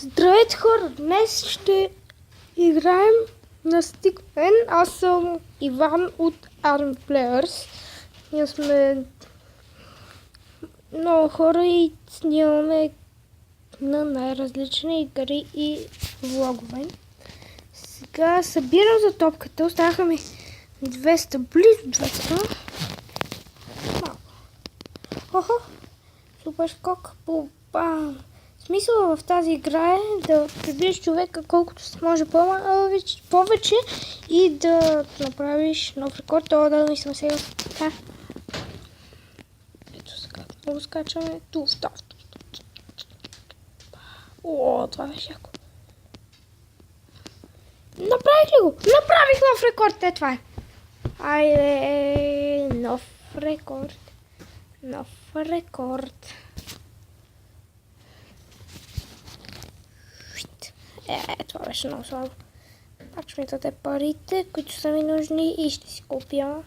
Здравейте хора, днес ще играем на Stickman. Аз съм Иван от Army Players. Ние сме много хора и снимаме на най-различни игри и влогове. Сега събирам за топката, останаха ми 200, близо 200. Малко. Хо-хо, супер скок, бам. Смисъл в тази игра е да прибиеш човека колкото се може повече и да направиш нов рекорд. Това да мисля сега. Ето сега много скачаме. О, това беше яко. Направих ли го? Направих нов рекорд. Е, това е. Айде, нов рекорд. Нов рекорд. Това беше много слабо. Пак ще ми даде парите, които са ми нужни и ще си купя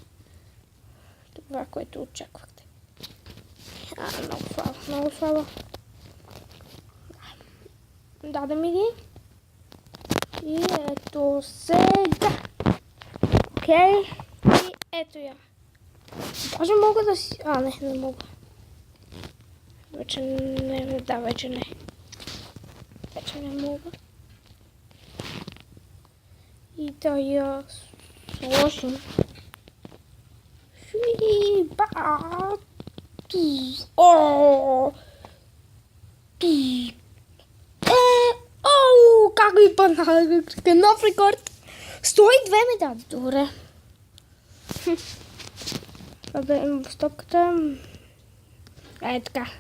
това, което очаквахте. Много слабо, много слабо. Даде ми ги. И ето сега. Окей. И ето я. Даже мога да си... не мога. Вече не, да, вече не. Вече не мога. И да я сложим. Как ми падна? Нов рекорд. 102 ми даде. Добре. Да имам в стопката. Така.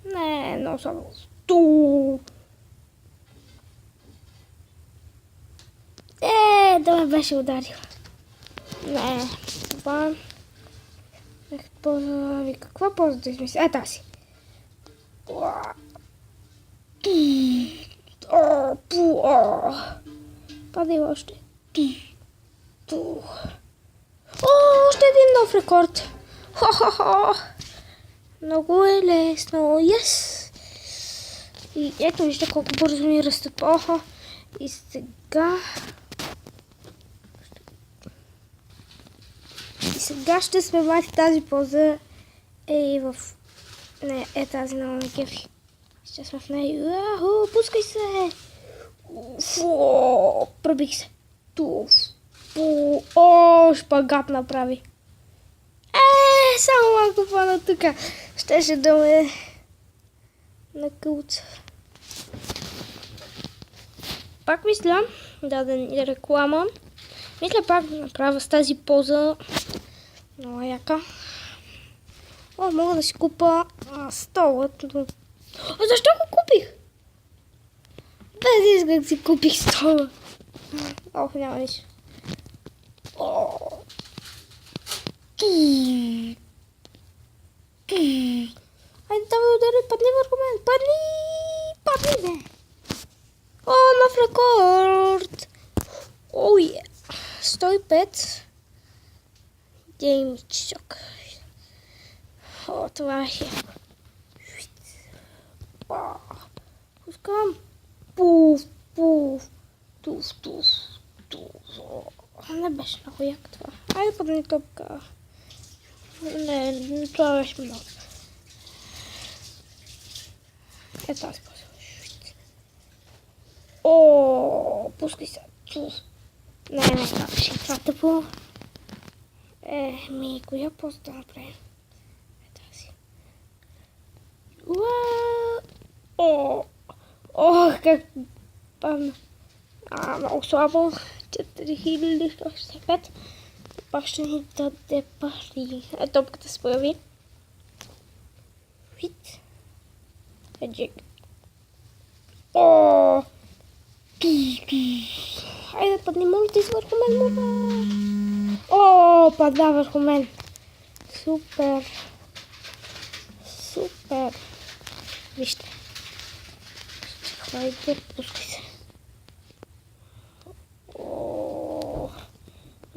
Не, много слабо. Да ме беше ударил. Не, това... Каква полза да измисля? Тази. Падай още. Още един нов рекорд. Много е лесно. Yes! И ето вижте колко бързо ми растат. И сега... Сега ще сме в тази поза. Не, тази много ме кефи. Ще сме в нея. Пускай се! Пробих се. Шпагат направи. Само малко по-на тука. Щеше да ме накълца. Пак мисля да реклама. Мисля пак да направя с тази поза. Много яка. Мога да си купа столът. Защо го купих? Без исках си купих стола. Няма нищо. Айде давай удари, падни върху мен. Падни бе. Нов рекорд. 105. Геймчок. Това е. Пускам. Туф. Не беше много як това. Айде падни топка. Не, това беше много. Ето аз после. Пускай се. Не, това беше това тъпо. Коя поза да направим? Тази. Как падна. Много слабо. 4165. Пак ще ни даде пари. Топката се появи. Еджик. Хайде, падни, момите върху мен, пада върху мен. Супер. Вижте. Хайде, пускай се.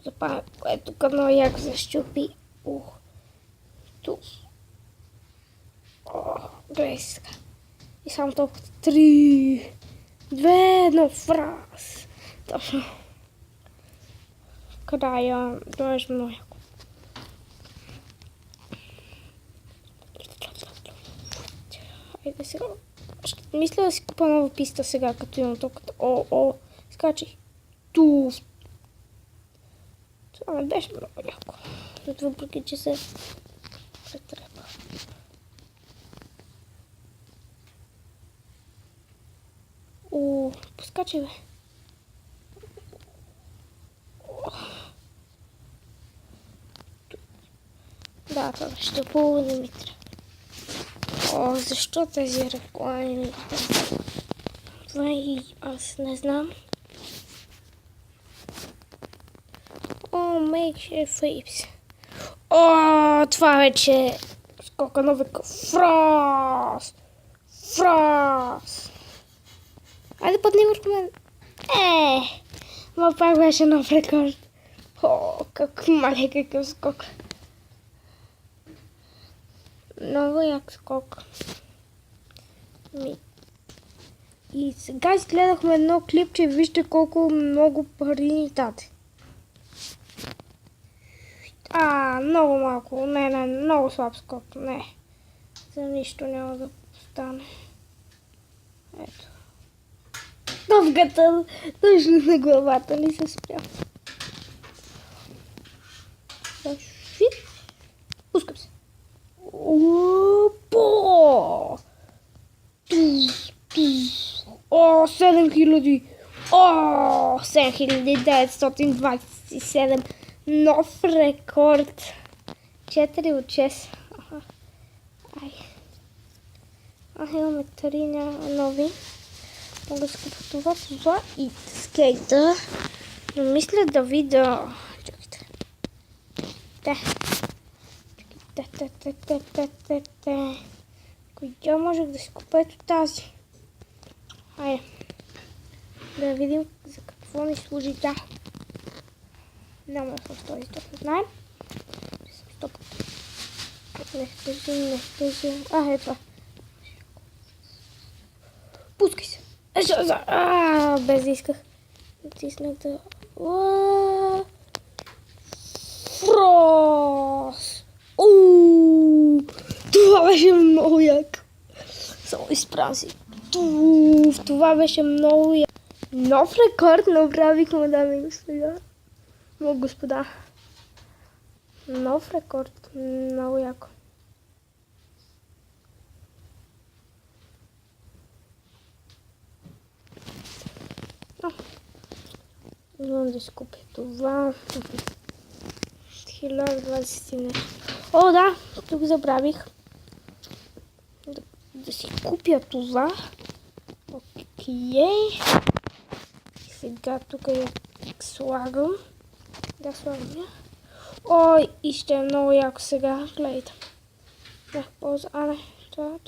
Запая, което тук много яко защупи. Тук. Гледай сега. И само толкова. 3, 2, 1, фраз. Точно. Края. Това е много яко. Хайде сега. Ще мисля да си купа нова писта сега, като имам токата. Скачи. Туф. Това не беше много яко. Въпреки, че се претрепа. Поскачи, бе. Да, това ще хубаво не ми трябва. Защо тези реклами ми трябва? Това и аз не знам. Make sure flips. Това вече скока на века. Фраз! Айде пътни върху мен. Ма пак беше нов рекорд. Как мале, какъв скок. Много як скок. И сега изгледахме едно клипче, вижте колко много пари ни даде. Много малко. Не, много слаб скок. Не. За нищо няма да стане. Ето. Топката точно на главата ни се спря. Швит. Пускам се. Опо! 7000. 7927. Нов рекорд. 4 от 6. Имаме 3 нови. Мога да скупа това и скейта. Но мисля да видя... Чакайте. Коя можех да си купя? Ето тази. Айде. Да видим за какво ни служи тя. Няма да съм този топ, не знаем. Стоп. Не тъжим. Ето. Пускай се. Без да исках. Натиснах да... Фрос! Това беше много яко. Само изправям си. Това беше много яко. Нов рекорд направихме, дами и господа. Господа. Нов рекорд. Много яко. Имам да си купя това. 1020 нещо. Да, тук забравих. Да си купя това. Окей. Сега тук я слагам. Да, слагам я. И ще е много яко сега. Гледайте. Бях полза. Не. Това.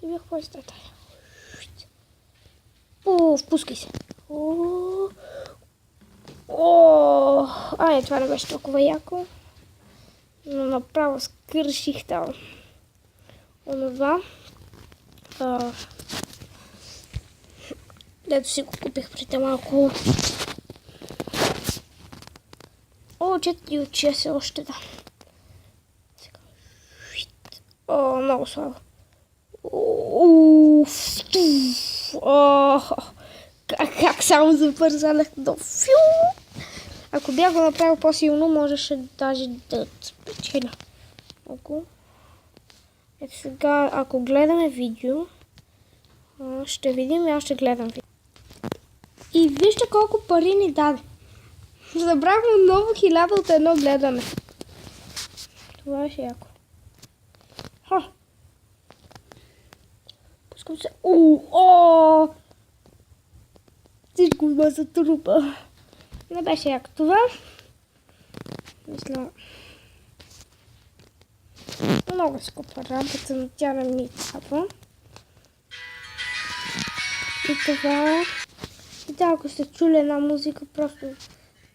И бях полза. Впускай се. Това не беше толкова яко. Но направо скърших там. Онова. Дето си го купих преди малко. 4 от 6 още да. Сега. Много слабо. Как само забързанах до фю. Ако бях го направил по-силно, можеше даже да спечеля. Ето сега, ако гледаме видео, ще видим и аз ще гледам видео. И вижте колко пари ни даде. Забрахме много 1000 от едно гледане. Това е яко. Пускам се. Всичко ме се трупа. Не беше яко това. Мисля... Много скъпа работа, но тя не ми трябва. И това... И да, ако сте чули една музика, просто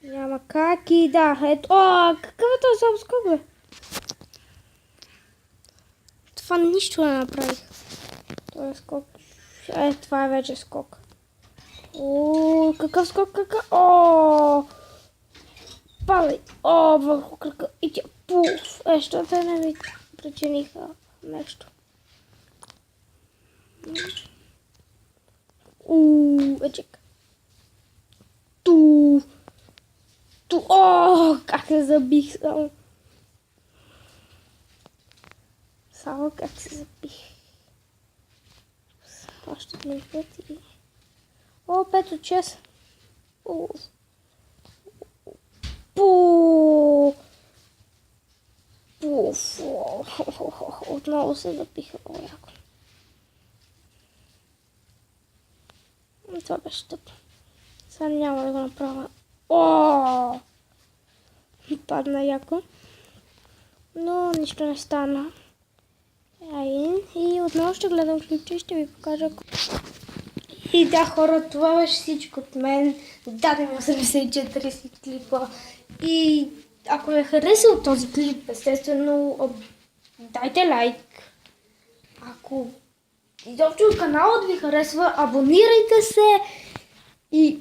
няма как. И да, ето... Какъв е този обскок, бе? Това нищо не направих. Това е скок. Това е вече скок. Какъв скок, какъв? Падай. Върху кръка. И тя пуф. Що те не ми причиниха нещо. Чек. Как се забих само. Само как се забих. Още един път и... 5 от 6. Отново се запиха яко. Това беше тъпо. Сега няма да го направя. Падна яко. Но нищо не стана. И отново ще гледам клипче и ще ви покажа. И да, хора, това беше всичко от мен. Дадем 84 клипа. И ако ви е харесал този клип, естествено, дайте лайк. Ако изобщо каналът ви харесва, абонирайте се и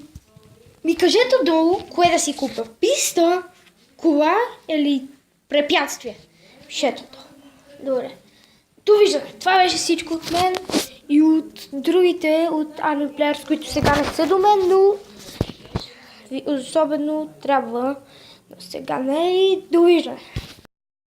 ми кажете долу кое да си купя. Писта, кола или препятствие. Пишете долу. Добре. Довиждане. Това беше всичко от мен и от другите, от Anime Players, които сега не са до мен, но особено трябва да сега не и довиждане.